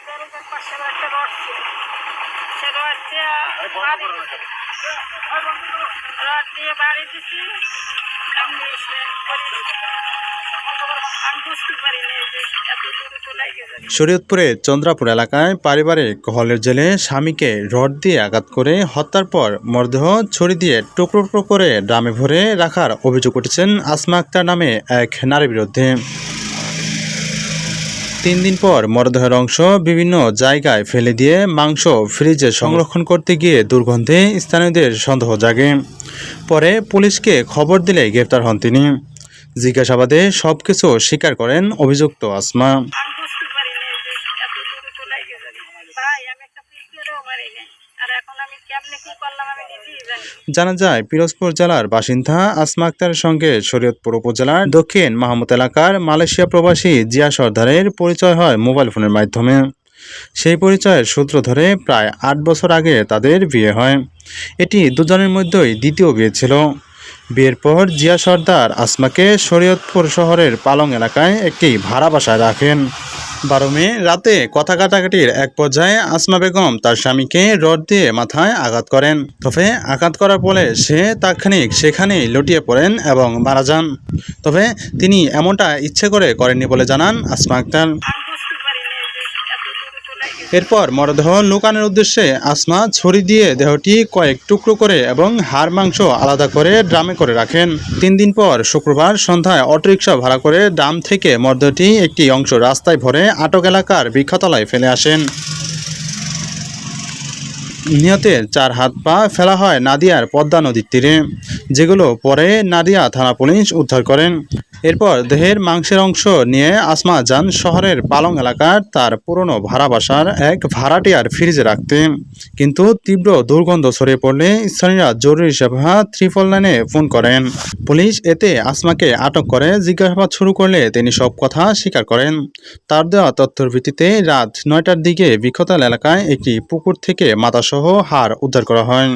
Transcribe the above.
দরজার পাশে আবার একটা রড ছিল। সে রড দিয়ে রড দিয়ে বাড়ি দিছি। আমি বুঝতে পারিনি যে এত দ্রুত লেগে যাবে। শরীয়তপুরের চন্দ্রাপুর এলাকায় পারিবারিক হলের জেলে স্বামীকে রড দিয়ে আঘাত করে হত্যার পর মরদেহ ছুরি দিয়ে টুকরো টুকরো করে ড্রামে ভরে রাখার অভিযোগ উঠেছেন আসমা আক্তার নামে এক নারীর বিরুদ্ধে। 3 দিন পর মরদেহের অংশ বিভিন্ন জায়গায় ফেলে দিয়ে মাংস ফ্রিজে সংরক্ষণ করতে গিয়ে দুর্গন্ধে স্থানীয়দের সন্দেহ জাগে। পরে পুলিশকে খবর দিলে গ্রেপ্তার হন তিনি। জিজ্ঞাসাবাদে সবকিছু স্বীকার করেন অভিযুক্ত আসমা। আমি বুঝতে পারিনি যে এত দ্রুত লেগে যাবে। ভাই আমি একটা পিঁপড়েও মারি নাই। আর এখন আমি কেমনে কি করলাম আমি নিজেই জানি। জানা যায় পিরোজপুর জেলার বাসিন্দা আসমা আক্তারের সঙ্গে শরীয়তপুর উপজেলার দক্ষিণ মাহমুদ এলাকার মালয়েশিয়া প্রবাসী জিয়া সর্দারের পরিচয় হয় মোবাইল ফোনের মাধ্যমে। সেই পরিচয়ের সূত্র ধরে প্রায় 8 বছর আগে তাদের বিয়ে হয়। এটি দুজনের মধ্যেই দ্বিতীয় বিয়ে ছিল। বিয়ের পর জিয়া সর্দার আসমাকে শরীয়তপুর শহরের পালং এলাকায় একটি ভাড়া বাসায় রাখেন। 12 মে রাতে কথা কাটাকাটির এক পর্যায়ে আসমা বেগম তার স্বামীকে রড দিয়ে মাথায় আঘাত করেন। তবে আঘাত করার ফলে সে তাৎক্ষণিক সেখানেই লুটিয়ে পড়েন এবং মারা যান। তবে তিনি এমনটা ইচ্ছে করে করেননি বলে জানান আসমা আক্তার। আমি বুঝতে পারিনি যে এত দ্রুত লেগে যাবে। এরপর মরদেহ লুকানোর উদ্দেশ্যে আসমা ছুরি দিয়ে দেহটি কয়েক টুকরো করে এবং হাড় মাংস আলাদা করে ড্রামে করে রাখেন। 3 দিন পর শুক্রবার সন্ধ্যায় অটোরিকশা ভাড়া করে ড্রাম থেকে মরদেহটি একটি অংশ রাস্তায় ভরে আটক এলাকার বৃক্ষতলায় ফেলে আসেন। নিহতের 4 হাত পা ফেলা হয় নাদিয়ার পদ্মা নদীর তীরে, যেগুলো পরে নাদিয়া থানা পুলিশ উদ্ধার করেন। এরপর দেহের মাংসের অংশ নিয়ে আসমা যান শহরের পালং এলাকার তার পুরনো ভাড়া বাসার এক ভাড়াটিয়ার ফ্রিজে রাখতে। কিন্তু তীব্র দুর্গন্ধ ছড়িয়ে পড়লে স্থানীয়রা জরুরি সেবা 999-এ ফোন করেন। পুলিশ এতে আসমাকে আটক করে জিজ্ঞাসাবাদ শুরু করলে তিনি সব কথা স্বীকার করেন। তার দেওয়া তথ্যের ভিত্তিতে রাত 9টার দিকে বৃক্ষতলা এলাকায় একটি পুকুর থেকে মাথাসহ হাড় উদ্ধার করা হয়।